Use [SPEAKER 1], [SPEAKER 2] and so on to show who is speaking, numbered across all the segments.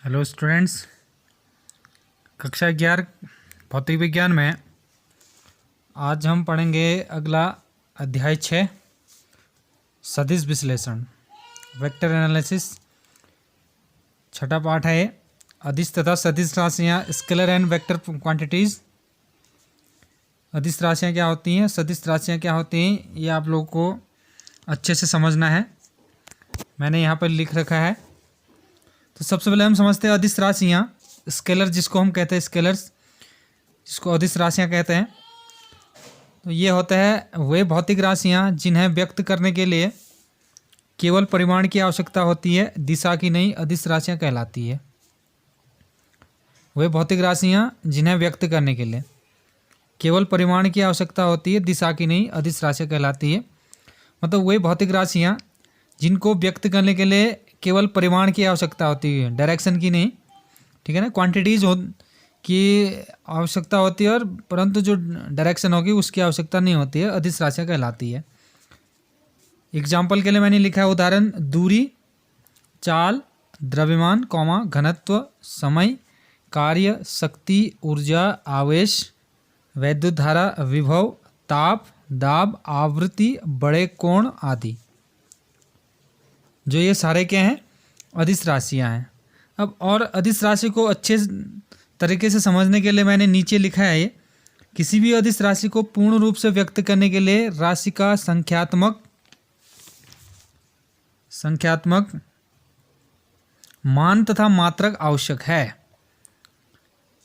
[SPEAKER 1] Hello students, कक्षा 11 भौतिक विज्ञान में आज हम पढ़ेंगे अगला अध्याय 6 सदिश विश्लेषण वेक्टर एनालिसिस। छठा पाठ है अदिश तथा सदिश राशियाँ स्केलर एंड वेक्टर क्वांटिटीज़। अदिश राशियाँ क्या होती हैं, सदिश राशियाँ क्या होती हैं, ये आप लोगों को अच्छे से समझना है। मैंने यहाँ पर लिख रखा है। तो सबसे पहले हम समझते हैं अदिश राशियाँ। स्केलर जिसको हम कहते हैं, स्केलर्स जिसको अदिश राशियाँ कहते हैं, तो ये होता है वे भौतिक राशियाँ जिन्हें व्यक्त करने के लिए केवल परिमाण की आवश्यकता होती है, दिशा की नहीं, अदिश राशियाँ कहलाती है। वे भौतिक राशियाँ जिन्हें व्यक्त करने के लिए केवल परिमाण की आवश्यकता होती है, दिशा की नहीं, अदिश राशियाँ कहलाती है। मतलब वे भौतिक राशियाँ जिनको व्यक्त करने के लिए केवल परिमाण की आवश्यकता होती है, डायरेक्शन की नहीं, ठीक है ना। क्वांटिटीज की आवश्यकता होती है और परंतु जो डायरेक्शन होगी उसकी आवश्यकता नहीं होती है, अदिश राशियाँ कहलाती है। एग्जाम्पल के लिए मैंने लिखा है उदाहरण: दूरी, चाल, द्रव्यमान, घनत्व, समय, कार्य, शक्ति, ऊर्जा, आवेश, वैद्युत धारा, विभव, ताप, दाब, आवृत्ति, बड़े कोण आदि। जो ये सारे क्या हैं, अदिश राशियाँ हैं। अब और अदिश राशि को अच्छे तरीके से समझने के लिए मैंने नीचे लिखा है ये: किसी भी अदिश राशि को पूर्ण रूप से व्यक्त करने के लिए राशि का संख्यात्मक मान तथा मात्रक आवश्यक है।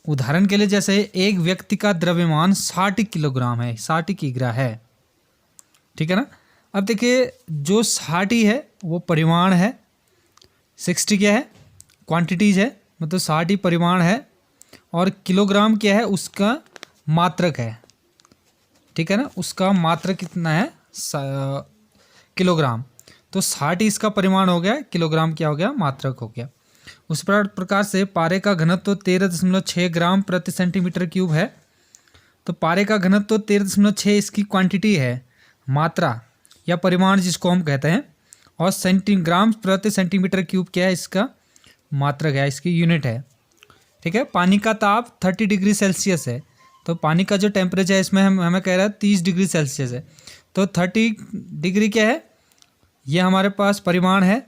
[SPEAKER 1] उदाहरण के लिए जैसे एक व्यक्ति का द्रव्यमान 60 किलोग्राम है, 60 किग्रा है, ठीक है ना। अब देखिए जो 60 है वो परिमाण है, 60 क्या है, क्वांटिटीज है, मतलब 60 परिमाण है, और किलोग्राम क्या है, उसका मात्रक है, ठीक है ना। उसका मात्रक कितना है, किलोग्राम। तो 60 इसका परिमाण हो गया, किलोग्राम क्या हो गया, मात्रक हो गया। उस प्रकार से पारे का घनत्व 13.6 ग्राम प्रति सेंटीमीटर क्यूब है। तो पारे का घनत्व 13.6 इसकी क्वांटिटी है, मात्रा या परिमाण जिसको हम कहते हैं, और सेंटीग्राम प्रति सेंटीमीटर क्यूब क्या है, इसका मात्रक है, इसकी यूनिट है, ठीक है। पानी का ताप 30 डिग्री सेल्सियस है। तो पानी का जो टेम्परेचर है इसमें हमें कह रहा है 30 डिग्री सेल्सियस है। तो 30 डिग्री क्या है, ये हमारे पास परिमाण है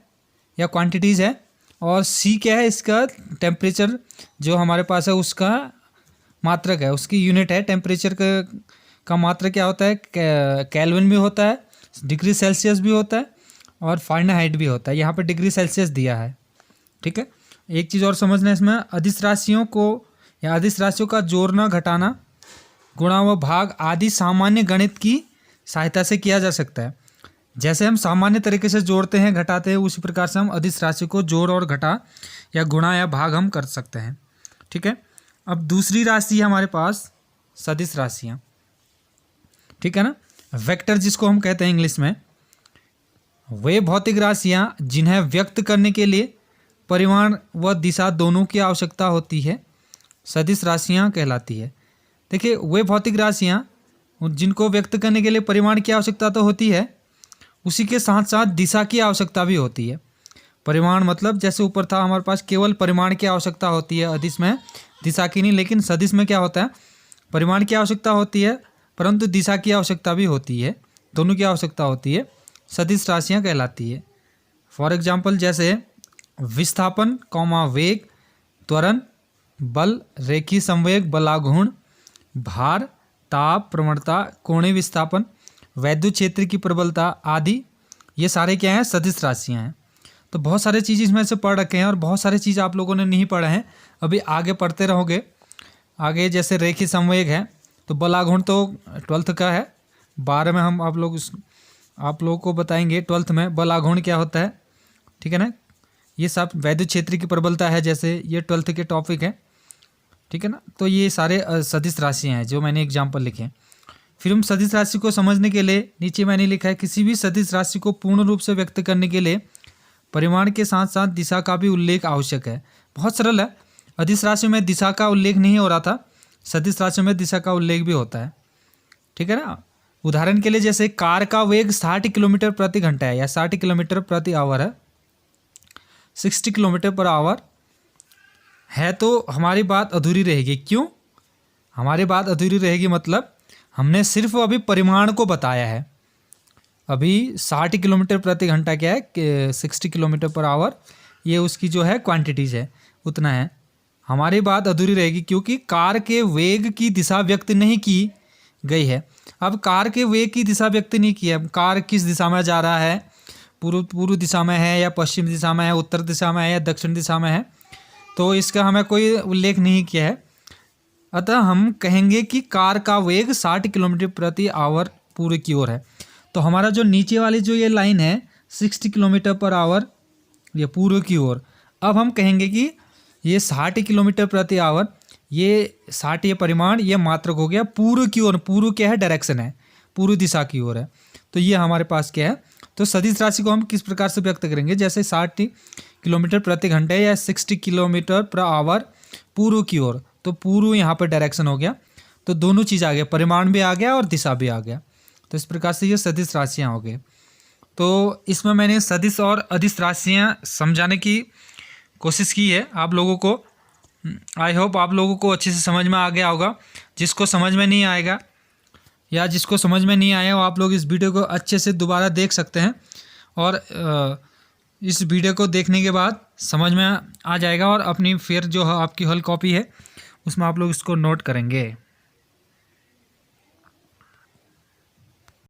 [SPEAKER 1] या क्वांटिटीज़ है, और सी क्या है, इसका टेम्परेचर जो हमारे पास है उसका मात्रक है, उसकी यूनिट है। टेम्परेचर का मात्रक क्या होता है, केल्विन भी होता है, डिग्री सेल्सियस भी होता है, और फ़ारेनहाइट भी होता है। यहाँ पे डिग्री सेल्सियस दिया है, ठीक है। एक चीज़ और समझना है इसमें, अदिश राशियों को या अदिश राशियों का जोड़ना, घटाना, गुणा व भाग आदि सामान्य गणित की सहायता से किया जा सकता है। जैसे हम सामान्य तरीके से जोड़ते हैं, घटाते हैं, उसी प्रकार से हम अदिश राशि को जोड़ और घटा या गुणा या भाग हम कर सकते हैं, ठीक है। अब दूसरी राशि है हमारे पास सदिश राशियाँ, ठीक है ना। वेक्टर जिसको हम कहते हैं इंग्लिश में, वे भौतिक राशियाँ जिन्हें व्यक्त करने के लिए परिमाण व दिशा दोनों की आवश्यकता होती है, सदिश राशियाँ कहलाती है। देखिए वे भौतिक राशियाँ जिनको व्यक्त करने के लिए परिमाण की आवश्यकता तो होती है, उसी के साथ साथ दिशा की आवश्यकता भी होती है। परिमाण मतलब जैसे ऊपर था हमारे पास केवल परिमाण की आवश्यकता होती है अदिश में, दिशा की नहीं। लेकिन सदिश में क्या होता है, परिमाण की आवश्यकता होती है परंतु दिशा की आवश्यकता भी होती है, दोनों की आवश्यकता होती है, सदिश राशियाँ कहलाती है। फॉर एग्जाम्पल जैसे विस्थापन, वेग, त्वरण, बल, रेखीय संवेग, बलाघूर्ण, भार, ताप, प्रवणता, कोणीय विस्थापन, वैद्युत क्षेत्र की प्रबलता आदि, ये सारे क्या हैं, सदिश राशियाँ हैं। तो बहुत सारे चीज़ इसमें से पढ़ रखे हैं और बहुत सारे चीज़ आप लोगों ने नहीं पढ़े हैं, अभी आगे पढ़ते रहोगे। आगे जैसे रेखीय संवेग है, तो बलाघूर्ण तो 12th का है, 12 में हम आप लोगों को बताएंगे 12th में बलाघूर्ण क्या होता है, ठीक है ना। ये सब वैद्युत क्षेत्र की प्रबलता है, जैसे ये 12th के टॉपिक है, ठीक है ना। तो ये सारे सदिश राशियाँ हैं जो मैंने एग्जाम्पल लिखे हैं। फिर हम सदिश राशि को समझने के लिए नीचे मैंने लिखा है, किसी भी सदिश राशि को पूर्ण रूप से व्यक्त करने के लिए परिमाण के साथ साथ दिशा का भी उल्लेख आवश्यक है। बहुत सरल है, अदिश राशि में दिशा का उल्लेख नहीं हो रहा था, सदिश राशि में दिशा का उल्लेख भी होता है, ठीक है ना। उदाहरण के लिए जैसे कार का वेग 60 किलोमीटर प्रति घंटा है या 60 किलोमीटर प्रति आवर है, 60 किलोमीटर पर आवर, है तो हमारी बात अधूरी रहेगी। क्यों हमारी बात अधूरी रहेगी? मतलब हमने सिर्फ अभी परिमाण को बताया है। अभी 60 किलोमीटर प्रति घंटा क्या है कि 60 किलोमीटर पर आवर, ये उसकी जो है क्वांटिटीज है, उतना है। हमारी बात अधूरी रहेगी क्योंकि कार के वेग की दिशा व्यक्त नहीं की गई है। अब कार के वेग की दिशा व्यक्त नहीं की है, कार किस दिशा में जा रहा है, पूर्व दिशा में है या पश्चिम दिशा में है, उत्तर दिशा में है या दक्षिण दिशा में है, तो इसका हमें कोई उल्लेख नहीं किया है। अतः हम कहेंगे कि कार का वेग 60 किलोमीटर प्रति आवर पूर्व की ओर है। तो हमारा जो नीचे वाली जो ये लाइन है 60 किलोमीटर पर आवर, ये पूर्व की ओर। अब हम कहेंगे कि ये 60 किलोमीटर प्रति आवर, ये 60 ये परिमाण, ये मात्रक हो गया पूर्व की ओर। पूर्व क्या है? डायरेक्शन है, पूर्व दिशा की ओर है। तो ये हमारे पास क्या है? तो सदिश राशि को हम किस प्रकार से व्यक्त करेंगे? जैसे 60 किलोमीटर प्रति घंटे या 60 किलोमीटर पर आवर पूर्व की ओर, तो पूर्व यहाँ पर डायरेक्शन हो गया, तो दोनों चीज़ आ गया, परिमाण भी आ गया और दिशा भी आ गया। तो इस प्रकार से ये सदिश राशियाँ हो गई। तो इसमें मैंने सदिश और अदिश राशियाँ समझाने की कोशिश की है आप लोगों को। आई होप आप लोगों को अच्छे से समझ में आ गया होगा। जिसको समझ में नहीं आएगा या जिसको समझ में नहीं आया वो आप लोग इस वीडियो को अच्छे से दोबारा देख सकते हैं, और इस वीडियो को देखने के बाद समझ में आ जाएगा, और अपनी फिर जो आपकी हल कॉपी है उसमें आप लोग इसको नोट करेंगे।